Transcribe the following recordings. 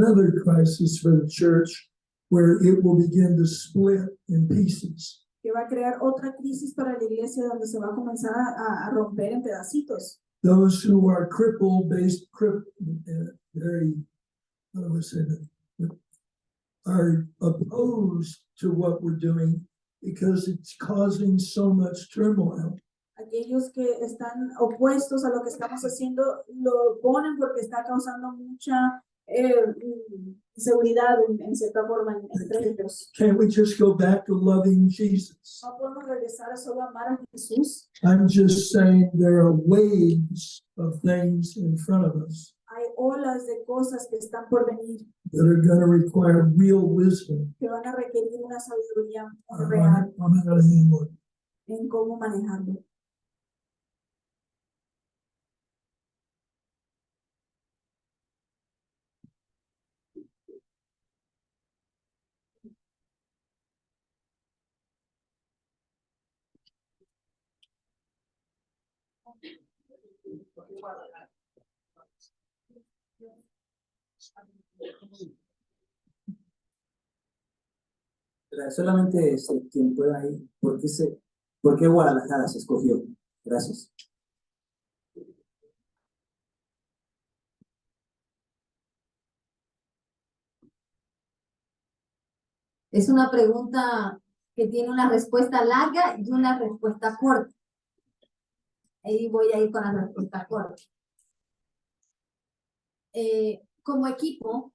another crisis for the church where it will begin to split in pieces. Que va a crear otra crisis para la iglesia donde se va a comenzar a romper en pedacitos. Those who are very, how do I say that, are opposed to what we're doing because it's causing so much turmoil. Aquellos que están opuestos a lo que estamos haciendo lo ponen porque está causando mucha inseguridad en cierta forma entre ellos. Can't we just go back to loving Jesus? No podemos regresar a solo amar a Jesús. I'm just saying there are waves of things in front of us Hay olas de cosas que están por venir that are going to require real wisdom que van a requerir una sabiduría muy real on how to handle it. en cómo manejarlo. Solamente quien pueda ir, ¿por qué Guadalajara se escogió? Gracias. Es una pregunta que tiene una respuesta larga y una respuesta corta. Ahí voy a ir con la respuesta corta. Como equipo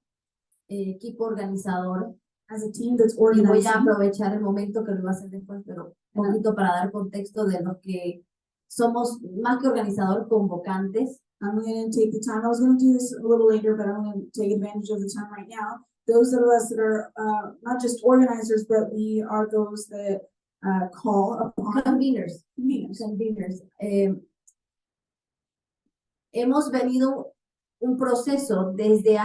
organizador, As a team that's y voy a organizing, aprovechar el momento que lo voy a hacer después, pero un poquito para dar contexto de los que somos más que organizador, convocantes. I'm going to take the time. I was going to do this a little later, but I'm going to take advantage of the time right now. Those of us that are not just organizers, but we are those that call upon Conveners. Hemos venido un proceso desde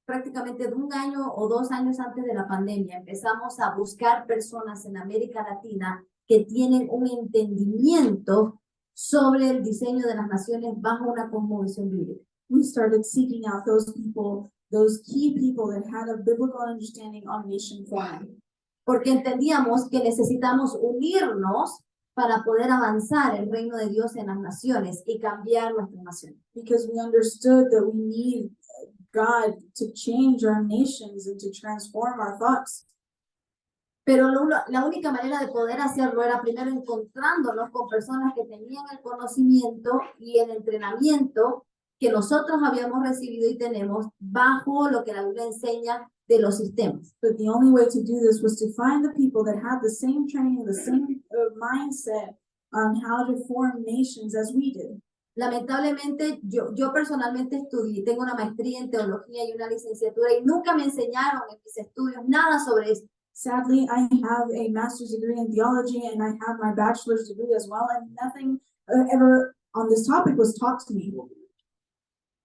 prácticamente de 1 año o 2 años antes de la pandemia. Empezamos a buscar personas en América Latina que tienen un entendimiento sobre el diseño de las naciones bajo una cosmovisión bíblica. We started seeking out those people, those key people that had a biblical understanding on nation forming. Porque entendíamos que necesitamos unirnos para poder avanzar el reino de Dios en las naciones y cambiar nuestras naciones. Because we understood that we need God to change our nations and to transform our thoughts. Pero la única manera de poder hacerlo era primero encontrándonos con personas que tenían el conocimiento y el entrenamiento que nosotros habíamos recibido y tenemos bajo lo que la Biblia enseña de los sistemas. But the only way to do this was to find the people that had the same training, the same mindset on how to form nations as we did. Lamentablemente, yo personalmente estudié, tengo una maestría en teología y una licenciatura y nunca me enseñaron en mis estudios nada sobre esto. Sadly, I have a master's degree in theology and I have my bachelor's degree as well, and nothing ever on this topic was taught to me.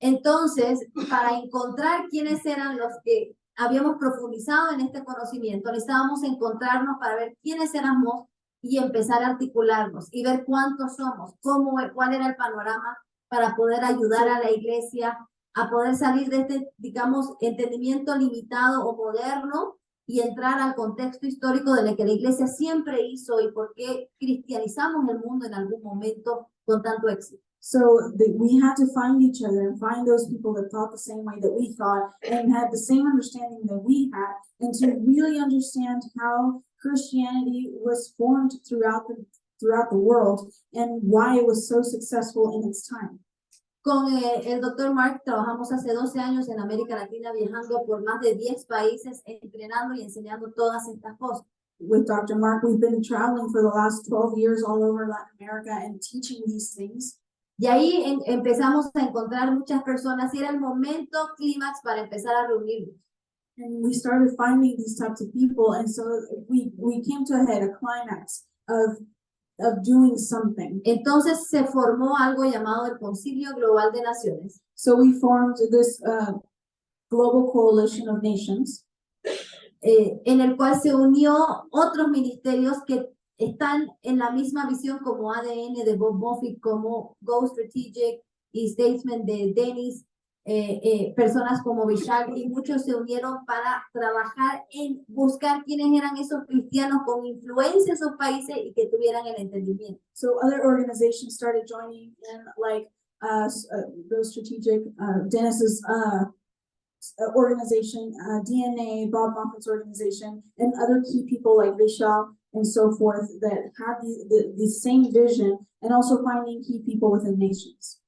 Entonces, para encontrar quiénes eran los que habíamos profundizado en este conocimiento, necesitábamos encontrarnos para ver quiénes éramos y empezar a articularnos y ver cuántos somos, cuál era el panorama para poder ayudar a la iglesia a poder salir de este, digamos, entendimiento limitado o moderno y entrar al contexto histórico de lo que la iglesia siempre hizo y por qué cristianizamos el mundo en algún momento con tanto éxito. So we had to find each other and find those people that thought the same way that we thought and had the same understanding that we had, and to really understand how Christianity was formed throughout the world and why it was so successful in its time. Con el Dr. Mark trabajamos hace 12 años en América Latina viajando por más de 10 países entrenando y enseñando todas estas cosas. With Dr. Mark, we've been traveling for the last 12 years all over Latin America and teaching these things. Y ahí empezamos a encontrar muchas personas y era el momento clímax para empezar a reunirnos. And we started finding these types of people, and so we came to a climax of doing something. Entonces se formó algo llamado el Concilio Global de Naciones. So we formed this global coalition of nations, en el cual se unió otros ministerios que están en la misma visión como ADN de Bob Moffitt, como Go Strategic y Statesman de Dennis, personas como Vishal y muchos se unieron para trabajar en buscar quiénes eran esos cristianos con influencia en sus países y que tuvieran el entendimiento. So other organizations started joining in, like those strategic, Dennis's organization, DNA, Bob Moffat's organization, and other key people like Vishal and so forth that had the same vision, and also finding key people within nations.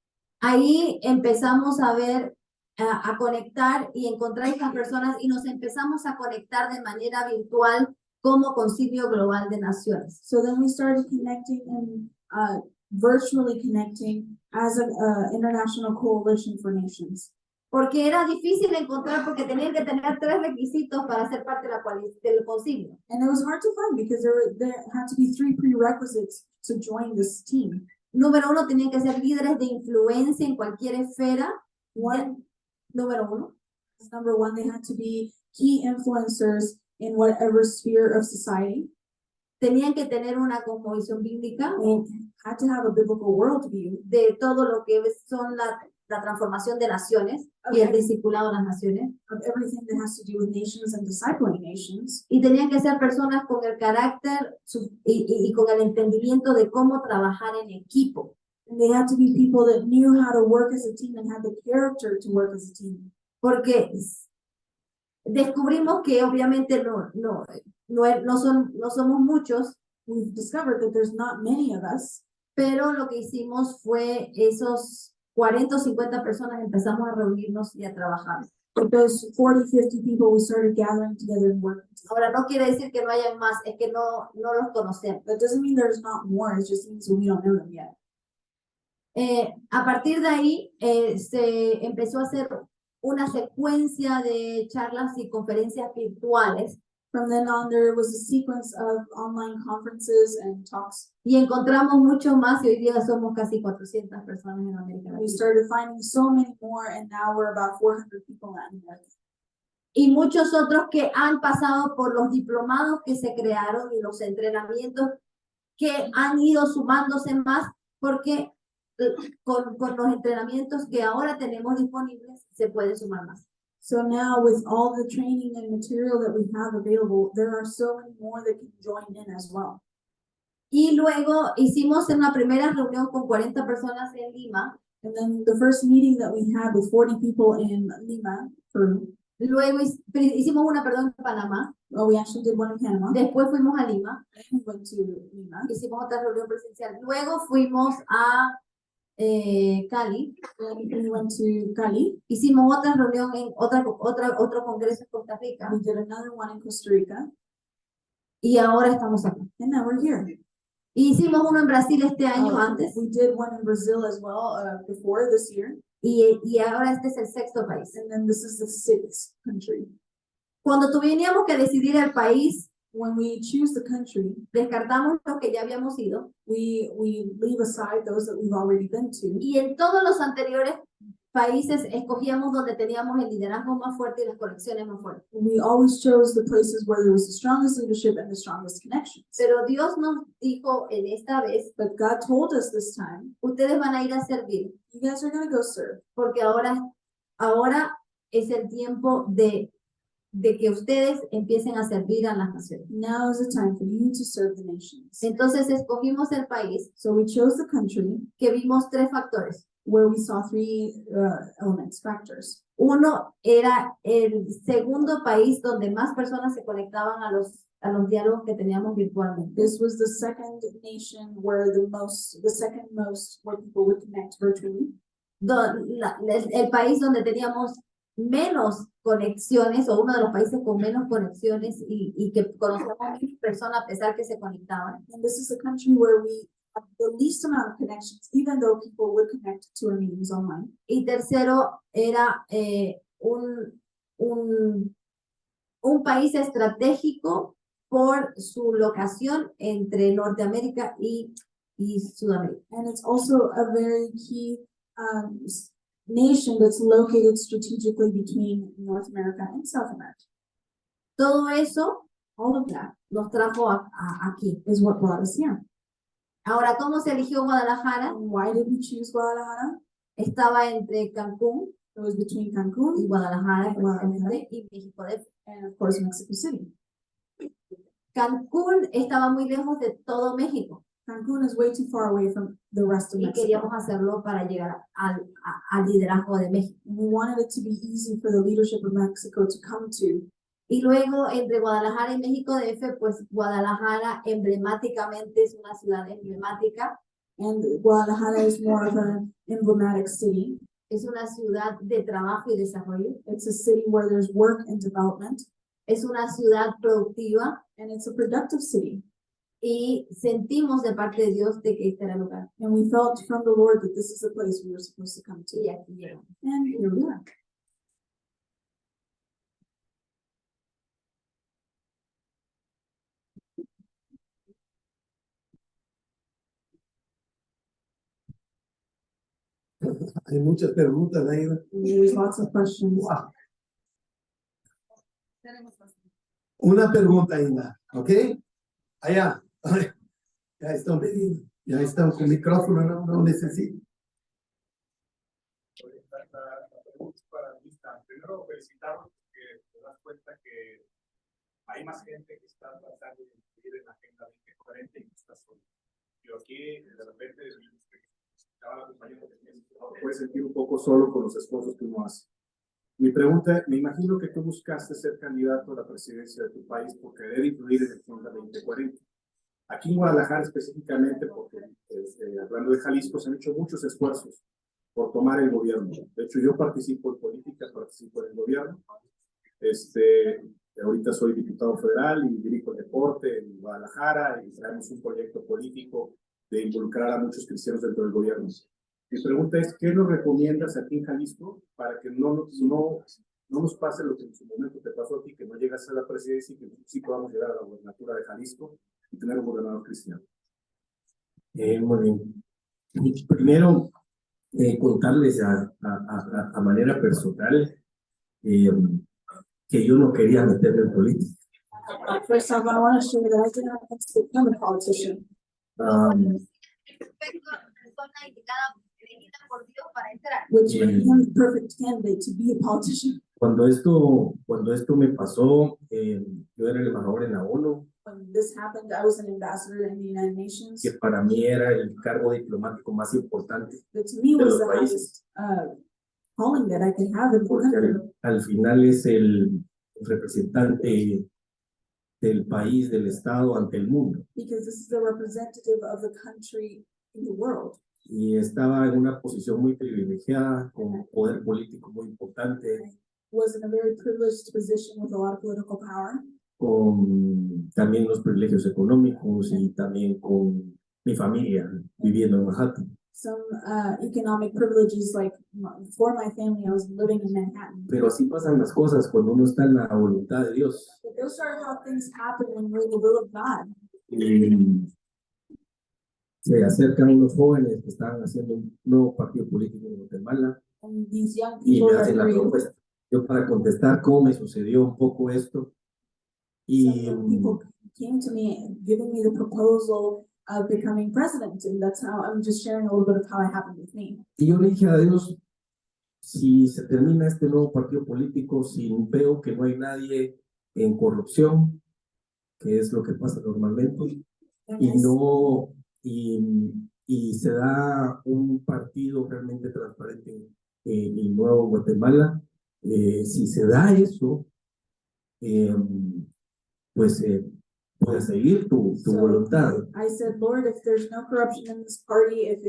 Ahí empezamos a ver, a conectar y encontrar estas personas y nos empezamos a conectar de manera virtual como Concilio Global de Naciones. So then we started connecting and virtually connecting as an international coalition for nations. Porque era difícil encontrar, porque tenían que tener 3 requisitos para ser parte de del concilio. And it was hard to find because there had to be 3 prerequisites to join this team. Número 1, tenían que ser líderes de influencia en cualquier esfera. Número 1. Number 1, they had to be key influencers in whatever sphere of society. Tenían que tener una cosmovisión bíblica They had to have a biblical worldview de todo lo que son la transformación de naciones y el discipulado de las naciones. of everything that has to do with nations and discipling nations. Y tenían que ser personas con el carácter y con el entendimiento de cómo trabajar en equipo. And they had to be people that knew how to work as a team and had the character to work as a team. Porque descubrimos que obviamente no somos muchos, We've discovered that there's not many of us, pero lo que hicimos fue esos 40 o 50 personas empezamos a reunirnos y a trabajar. but those 40, 50 people, we started gathering together and working together. Ahora, no quiere decir que no hayan más, es que no los conocemos. That doesn't mean there's not more, it just means we don't know them yet. A partir de ahí se empezó a hacer una secuencia de charlas y conferencias virtuales From then on, there was a sequence of online conferences and talks. y encontramos mucho más y hoy día somos casi 400 personas en América We Latina. started finding so many more, and now we're about 400 people in Latin America. Y muchos otros que han pasado por los diplomados que se crearon y los entrenamientos que han ido sumándose más porque con los entrenamientos que ahora tenemos disponibles se puede sumar más. So now with all the training and material that we have available, there are so many more that can join in as well. Y luego hicimos una primera reunión con 40 personas en Lima. And then the first meeting that we had with 40 people in Lima, Peru, Luego hicimos una, perdón, en Panamá. well, we actually did one in Panama. Después fuimos a Lima. Then we went to Lima. Hicimos otra reunión presencial. Luego fuimos a Cali. Then we went to Cali. Hicimos otra reunión en otro congreso en Costa Rica. We did another one in Costa Rica. Y ahora estamos acá. And now we're here. Hicimos uno en Brasil este año Uh, antes. We did one in Brazil as well before this year. Y ahora este es el 6º país. And then this is the 6th country. Cuando teníamos que decidir el país, When we choose the country, descartamos los que ya habíamos ido. we leave aside those that we've already been to. Y en todos los anteriores países escogíamos donde teníamos el liderazgo más fuerte y las conexiones más fuertes. We always chose the places where there was the strongest leadership and the strongest connections. Pero Dios nos dijo en esta vez, But God told us this time, ustedes van a ir a servir, you guys are going to go serve. porque ahora es el tiempo de que ustedes empiecen a servir a las naciones. Now is the time for you to serve the nations. Entonces escogimos el país So we chose the country que vimos 3 factores. where we saw 3 elements, factors. Uno era el segundo país donde más personas se conectaban a los diálogos que teníamos virtualmente. This was the second nation where the second most where people would connect virtually. El país donde teníamos menos conexiones o uno de los países con menos conexiones y que conocíamos menos personas a pesar que se conectaban. And this is a country where we have the least amount of connections, even though people would connect to our meetings online. Y tercero era un país estratégico por su locación entre Norteamérica y Sudamérica. And it's also a very key nation that's located strategically between North America and South America. Todo eso, all of that, nos trajo aquí. Is what brought us here. Ahora, ¿cómo se eligió Guadalajara? And why did we choose Guadalajara? Estaba entre Cancún It was between y Cancún Guadalajara, Guadalajara. precisamente, y México DF. and of course Mexico City. Cancún estaba muy lejos de todo México Cancún is way too far away from the rest of y Mexico. queríamos hacerlo para llegar al liderazgo de México. And we wanted it to be easy for the leadership of Mexico to come to. Y luego entre Guadalajara y México DF, pues Guadalajara emblemáticamente es una ciudad emblemática, And Guadalajara is more of an emblematic city. es una ciudad de trabajo y desarrollo, It's a city where there's work and development, es una ciudad productiva and it's a productive city. y sentimos de parte de Dios de que este era el lugar. And we felt from the Lord that this is the place we were supposed to come to. Y aquí llegamos. And here we are. Hay muchas preguntas ahí. There's lots of questions. Wow. Una pregunta, Ina, ¿ok? Allá. Ya están con micrófono, no necesito. Primero, felicitarlos porque te das cuenta que hay más gente que está tratando de incluir en la Agenda 2040 y no está solo. Yo aquí, de repente, estaba la compañía que puede sentir un poco solo con los esfuerzos que uno hace. Mi pregunta, me imagino que tú buscaste ser candidato a la presidencia de tu país por querer incluir en la Agenda 2040. Aquí en Guadalajara específicamente, porque hablando de Jalisco, se han hecho muchos esfuerzos por tomar el gobierno. De hecho, yo participo en política, participo en el gobierno. Ahorita soy diputado federal y dirijo el deporte en Guadalajara y traemos un proyecto político de involucrar a muchos cristianos dentro del gobierno. Mi pregunta es, ¿qué nos recomiendas aquí en Jalisco para que no nos pase lo que en su momento te pasó a ti, que no llegas a la presidencia y que sí podamos llegar a la gobernatura de Jalisco y tener un gobernador cristiano? Muy bien. Primero, contarles a manera personal que yo no quería meterme en política. First off, I want to share that I did not want to become a politician. Perfecto, la persona indicada, elegida por Dios para entrar. Which Yeah. made him the perfect candidate to be a politician. Cuando esto me pasó, yo era el embajador en la ONU, When this happened, I was an ambassador in the United Nations. que para mí era el cargo diplomático más importante, That to me de was los the países. highest calling that I could have in the porque country. al final es el representante del país, del Estado ante el mundo. Because this is the representative of the country in the world. Y estaba en una posición muy privilegiada, con poder político muy importante, Was in a very privileged position with a lot of political power. con también los privilegios económicos y también con mi familia viviendo en Manhattan. Some economic privileges, like for my family, I was living in Manhattan. Pero así pasan las cosas cuando uno está en la voluntad de Dios. But those are how things happen when we're in the will of God. Y se acercan unos jóvenes que estaban haciendo un nuevo partido político en Guatemala And these young y people me are hacen la very, propuesta. Yo para contestar cómo me sucedió un poco esto y some people came to me giving me the proposal of becoming president, and that's how I'm just sharing a little bit of how it happened with me. y yo le dije a Dios, si se termina este nuevo partido político, si veo que no hay nadie en corrupción, que es lo que pasa normalmente, And y I no y se da un partido realmente transparente en el nuevo Guatemala, si se da eso, pues puedes seguir tu So, voluntad. I said, Lord, if there's no corruption in this party, if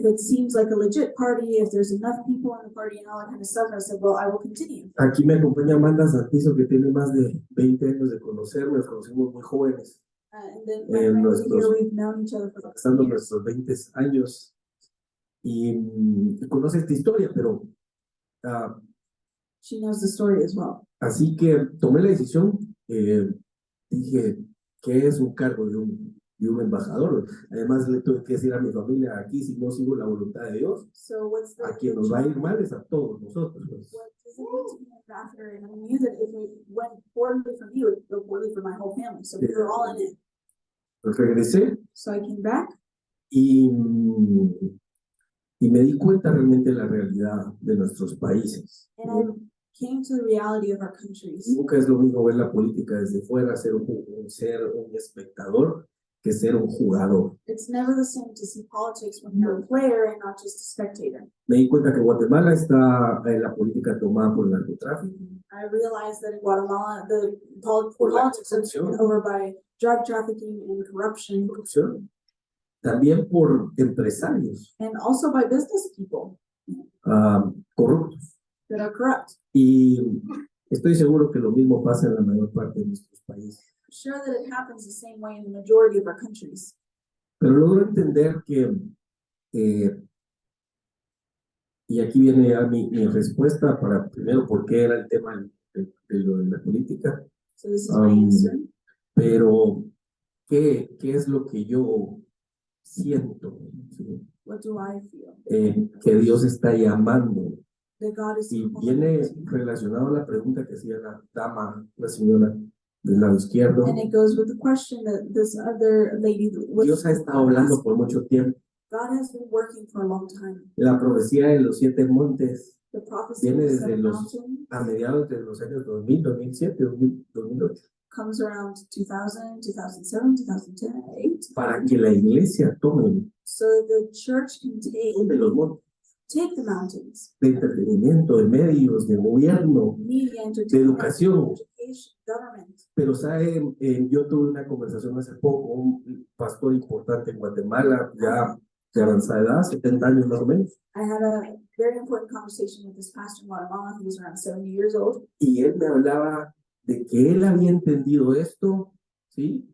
it seems like a legit party, if there's enough people in the party and all that kind of stuff, I said, well, I will continue. Aquí me acompaña Amanda Santizo, que tiene más de 20 años de conocerme, nos conocimos muy jóvenes, And then my And friends nuestros- here, we've known each other for like pasando 7 years. nuestros 20 años, y conoce esta historia, pero She knows the story as well. así que tomé la decisión, dije, ¿qué es un cargo de un embajador? Además le tuve que decir a mi familia, aquí si no sigo la voluntad de Dios, So what's the a quien nos va a ir mal es a todos nosotros. Pues. what does it mean to be an ambassador? And I knew that if it went poorly for me, it would go poorly for my whole family. So we were all in it. Pues regresé So I came back y Y me di cuenta realmente de la realidad de nuestros países. And I came to the reality of our countries. Nunca es lo mismo ver la política desde fuera, ser un espectador, que ser un jugador. It's never the same to see politics when you're a player and not just a spectator. Me di cuenta que Guatemala está en la política tomada por el narcotráfico, I realized that in Guatemala, the Por la politics are corrupción. taken over by drug trafficking and corruption, corrupción, también por empresarios and also by business people corruptos. that are corrupt. Y estoy seguro que lo mismo pasa en la mayor parte de nuestros países. I'm sure that it happens the same way in the majority of our countries. Pero logro entender que, y aquí viene ya mi respuesta para primero por qué era el tema de lo de la política, So this is my answer. pero ¿qué es lo que yo siento? ¿Sí? What do I feel? Que Dios está llamando. That God is Y calling viene me to. relacionado a la pregunta que hacía la dama, la señora del lado izquierdo. And it goes with the question that this other lady was. Dios ha estado hablando por mucho tiempo. God has been working for a long time. La profecía de los 7 montes The prophecy of viene the desde seven los mountains a mediados de los años 2000, 2007, 2008, comes around 2000, 2007, 2010, 2008. para que la iglesia tome So that the church can de los montes take the mountains, de entretenimiento, de medios, de gobierno, media, de entertainment, educación. education, government. Pero sabe, yo tuve una conversación hace poco, un pastor importante en Guatemala, ya de avanzada edad, 70 años más o menos, I had a very important conversation with this pastor in Guatemala. He was around 70 years old. y él me hablaba de que él había entendido esto, ¿sí?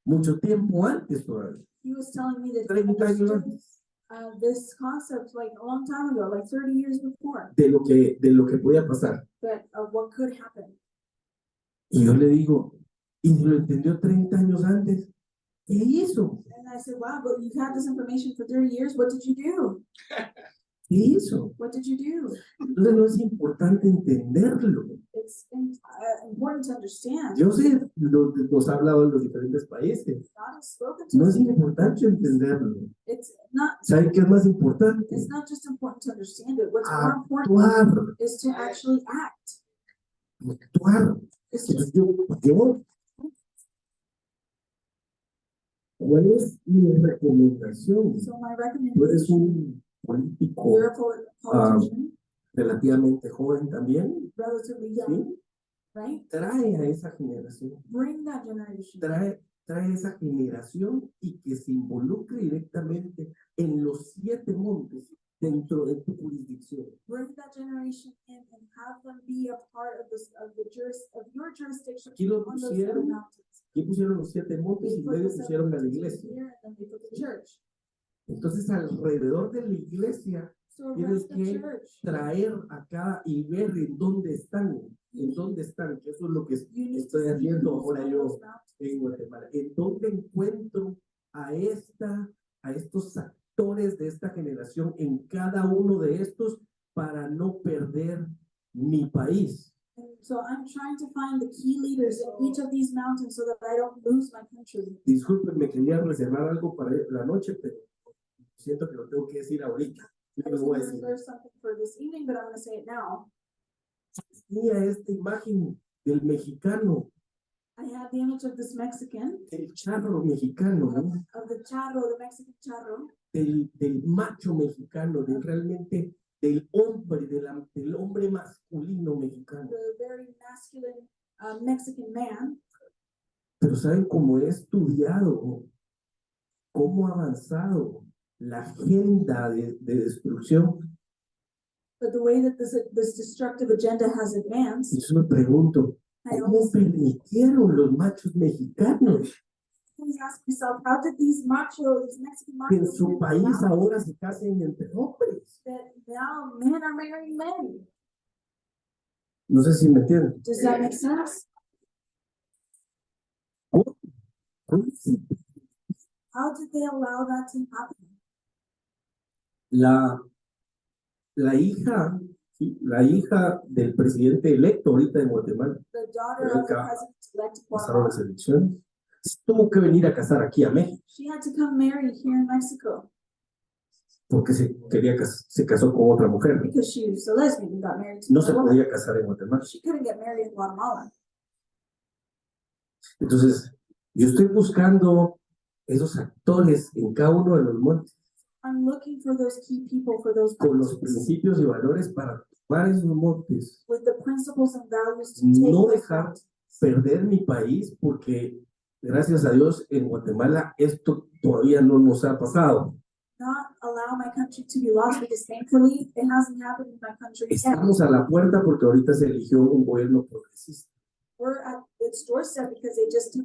Mucho tiempo antes todavía, He was telling me that he 30 años understood antes, this concept like a long time ago, like 30 years before, de lo que podía pasar. that of what could happen. Y yo le digo, y si lo entendió 30 años antes, ¿qué hizo? And I said, wow, but you've had this information for 30 years. What did you do? ¿Qué hizo? What did you do? Entonces no es importante entenderlo. It's important to understand. Yo sé, nos ha hablado en los diferentes países. God has spoken to No us. es importante entenderlo. It's not. ¿Saben qué es más importante? It's not just important to understand it. What's more important Actuar, is to actually act. actuar. Is to Yo, ¿cuál es mi recomendación? So my Tú eres recommendation, un político you're a politician, relativamente joven también, relatively young, ¿sí? right? Trae a esa generación, Bring that generation. trae esa generación y que se involucre directamente en los 7 montes dentro de tu jurisdicción. Bring that generation in and have them be a part of this of your jurisdiction Aquí lo on those pusieron, seven mountains. aquí pusieron los 7 montes They y put luego the seven pusieron a la mountains iglesia. here and then they put the church. Entonces alrededor de la iglesia So tienes around the que church, traer acá y ver en dónde están, que eso es lo que you need estoy to see haciendo who's ahora on yo those mountains. en Guatemala. ¿En dónde encuentro a estos actores de esta generación en cada uno de estos para no perder mi país? And so I'm trying to find the key leaders in each of these mountains so that I don't lose my country. Disculpen, me quería reservar algo para la noche, pero siento que lo tengo que decir ahorita. Yo I lo was voy a going to decir. reserve something for this evening, but I'm going to say it now. Tenía esta imagen del mexicano, I have the image of this Mexican, del charro mexicano, ¿no? of the charro, the Mexican charro, del macho mexicano, realmente del hombre, del hombre masculino mexicano. the very masculine Mexican man. Pero ¿saben cómo he estudiado? ¿Cómo ha avanzado la agenda de destrucción? But the way that this destructive agenda has advanced, Y yo me pregunto, I ¿cómo always permitieron los machos mexicanos ask myself, how did these Mexican que en machos su país allow ahora se casen entre hombres? that now men are marrying men? No sé si me entienden. Does that make sense? How did they allow that to happen? La hija, ¿sí? La hija del presidente electo ahorita en Guatemala, The daughter of the Acá president-elect of pasaron las Guatemala, elecciones, tuvo que venir a casar aquí a México. she had to come marry here in Mexico. porque se casó con otra mujer. because she was a lesbian and got married to No se another woman. podía casar en Guatemala. She couldn't get married in Guatemala. Entonces, yo estoy buscando esos actores en cada uno de los montes I'm looking for those key people, for those con los persons principios y valores para tomar esos montes, with the principles and values to take no those dejar out. perder mi país, porque gracias a Dios en Guatemala esto todavía no nos ha pasado. Not allow my country to be lost, because thankfully it hasn't happened in my country yet. Estamos a la puerta porque ahorita se eligió un gobierno progresista, We're at its doorstep because they just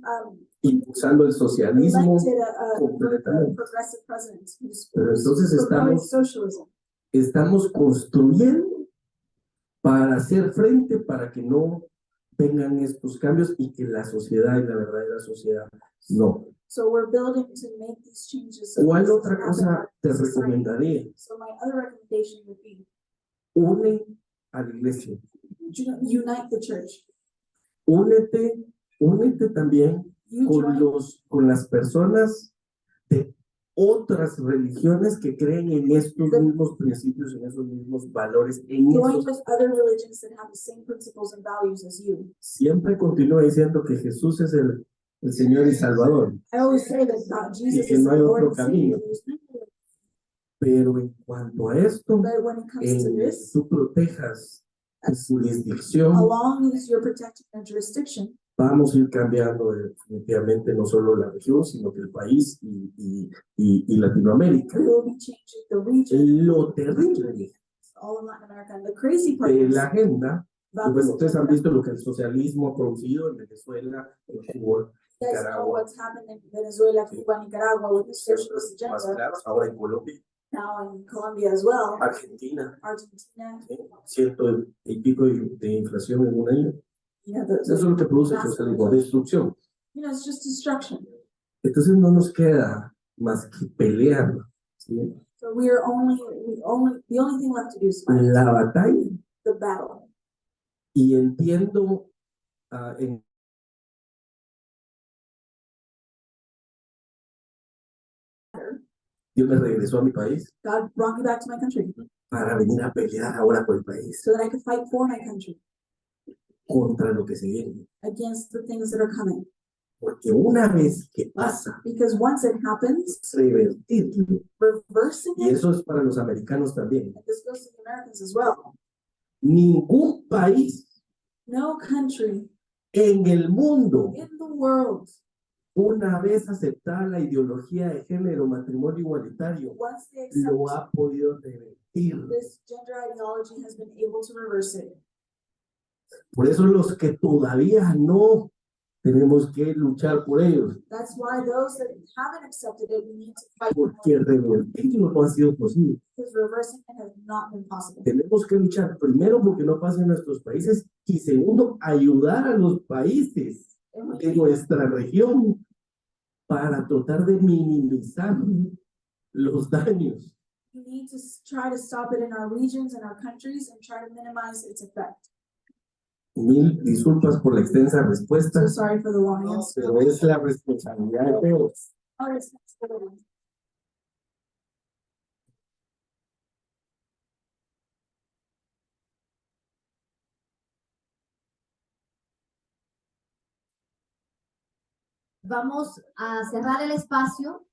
impulsando el socialismo. elected a completamente. progressive president who's Pero entonces promoting estamos, socialism. estamos construyendo para hacer frente para que no vengan estos cambios y que la sociedad y la verdadera sociedad no. So we're building to make these changes. so ¿Cuál this otra doesn't cosa happen te in society. recomendaría? So my other recommendation would be Une a la iglesia. unite the church. Únete también You con join, con las personas de otras religiones que creen en estos mismos principios, en esos mismos valores, en join esos. with other religions that have the same principles and values as you. Siempre continúa diciendo que Jesús es el Señor y Salvador, I always say that God, Jesus que is no the hay Lord otro and Savior. camino. There's no other. pero en cuanto a esto, But when it comes to en this, tú protejas tu jurisdicción, as long as you're protecting your jurisdiction, vamos a ir cambiando definitivamente no solo la región, sino que el país y Latinoamérica. we will be changing the region, Lo terrible all in Latin America. And the crazy part de is la agenda, about bueno, this ustedes han agenda. visto lo que el socialismo ha producido en Venezuela, en Cuba, You guys know Nicaragua, what's happened in Venezuela, Cuba, Nicaragua with the socialist más agenda. claros, ahora en Colombia, Now in Colombia as well, Argentina, Argentina, ciento y pico de inflación en un año. you know, Eso es lo que produce el socialismo, destrucción. it's just destruction. Entonces no nos queda más que pelear, ¿sí? So the only thing left to do is fight La batalla. the battle. Y entiendo en Dios me regresó a mi país God brought me back to my country para venir a pelear ahora por el país so that I could fight for my country contra lo que se viene. against the things that are coming. Porque una vez que pasa, Because once it happens, revertirlo. reversing Y it, eso es para los americanos también. and this goes to the Americans as well. Ningún país No country en el mundo, in the world, una vez aceptada la ideología de género, matrimonio igualitario, once they accept lo ha podido revertir. this gender ideology, has been able to reverse it. Por eso los que todavía no tenemos que luchar por ellos, That's why those that haven't accepted it, we need to fight for porque it, revertirlo no ha sido posible. because reversing it has not been possible. Tenemos que luchar primero porque no pase en nuestros países y segundo, ayudar a los países And we de nuestra región para tratar de minimizar los daños. need to try to stop it in our regions and our countries and try to minimize its effect. Mil disculpas por la extensa respuesta, So sorry for the long answer. pero es la responsabilidad de todos. Our responsibility. Vamos a cerrar el espacio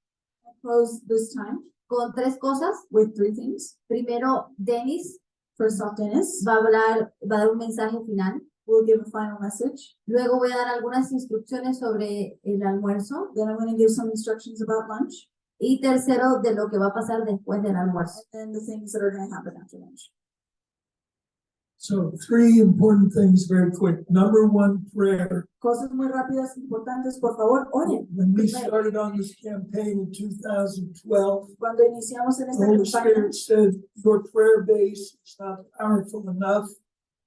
Close this time con tres cosas. with three things. Primero, Denis First off, Dennis va a dar un mensaje final. will give a final message. Luego voy a dar algunas instrucciones sobre el almuerzo. Then I'm going to give some instructions about lunch Y tercero, de lo que va a pasar después del almuerzo. and then the things that are going to happen after lunch. So 3 important things very quick. Number 1, prayer. Cosas muy rápidas, importantes, por favor, oren. When we Primero, started on this campaign in 2012, cuando iniciamos en the esta Holy campaña, Spirit said your prayer base is not powerful enough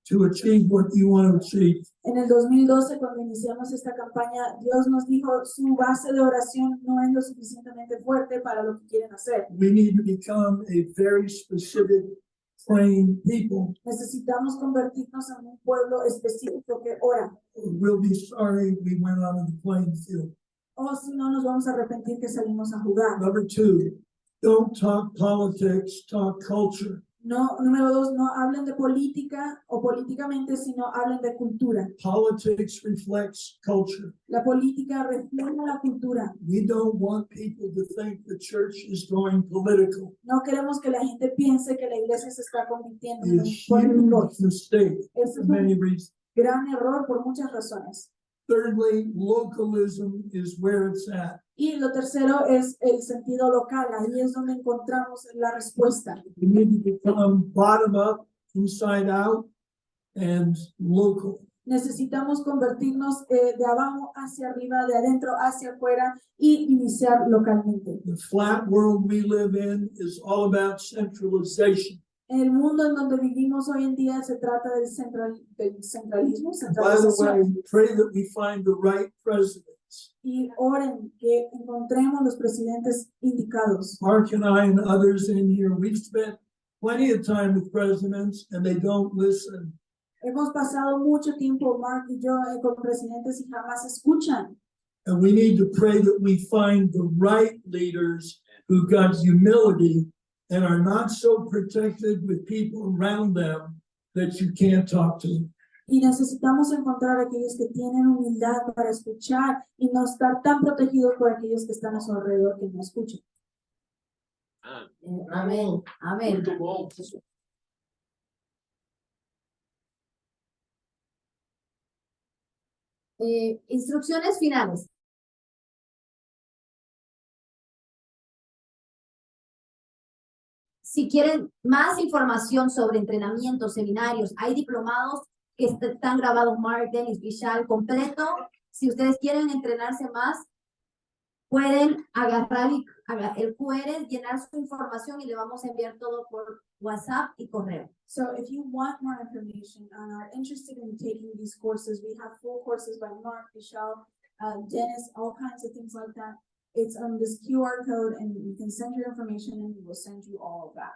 to achieve what you want to achieve. en el 2012, cuando iniciamos esta campaña, Dios nos dijo, su base de oración no es lo suficientemente fuerte para lo que quieren hacer. We need to become a very specific praying people. Necesitamos convertirnos en un pueblo específico que ora. We'll be sorry we went onto the playing field. O si no, nos vamos a arrepentir que salimos a jugar. Number 2, Don't talk politics, talk culture. No, número dos, no hablen de política o políticamente, sino hablen de cultura. Politics reflects culture. La política refleja la cultura. We don't want people to think the church is going political. No queremos que la gente piense que la iglesia se está convirtiendo en un It's a político. huge mistake Eso for es many un reasons. gran error por muchas razones. Thirdly, localism is where it's at. Y lo tercero es el sentido local. Ahí es donde encontramos la respuesta. We need to become bottom up, inside out, and local. Necesitamos convertirnos de abajo hacia arriba, de adentro hacia afuera y iniciar localmente. The flat world we live in is all about centralization. En el mundo en donde vivimos hoy en día se trata del centralismo, By the way, centralización. pray that we find the right presidents. Y oren que encontremos los presidentes indicados. Mark and I and others in here, we've spent plenty of time with presidents and they don't listen. Hemos pasado mucho tiempo, Mark y yo, con presidentes y jamás escuchan. And we need to pray that we find the right leaders who got humility and are not so protected with people around them that you can't talk to them. Y necesitamos encontrar aquellos que tienen humildad para escuchar y no estar tan protegidos por aquellos que están a su alrededor que no escuchan. Amén. Amén. Instrucciones finales. Si quieren más información sobre entrenamientos, seminarios, hay diplomados que están grabados, Mark, Dennis, Vishal, completo. Si ustedes quieren entrenarse más, pueden agarrar el QR, llenar su información y le vamos a enviar todo por WhatsApp y correo. So if you want more information and are interested in taking these courses, we have full courses by Mark, Michelle, Dennis, all kinds of things like that. It's on this QR code and you can send your information and we will send you all of that.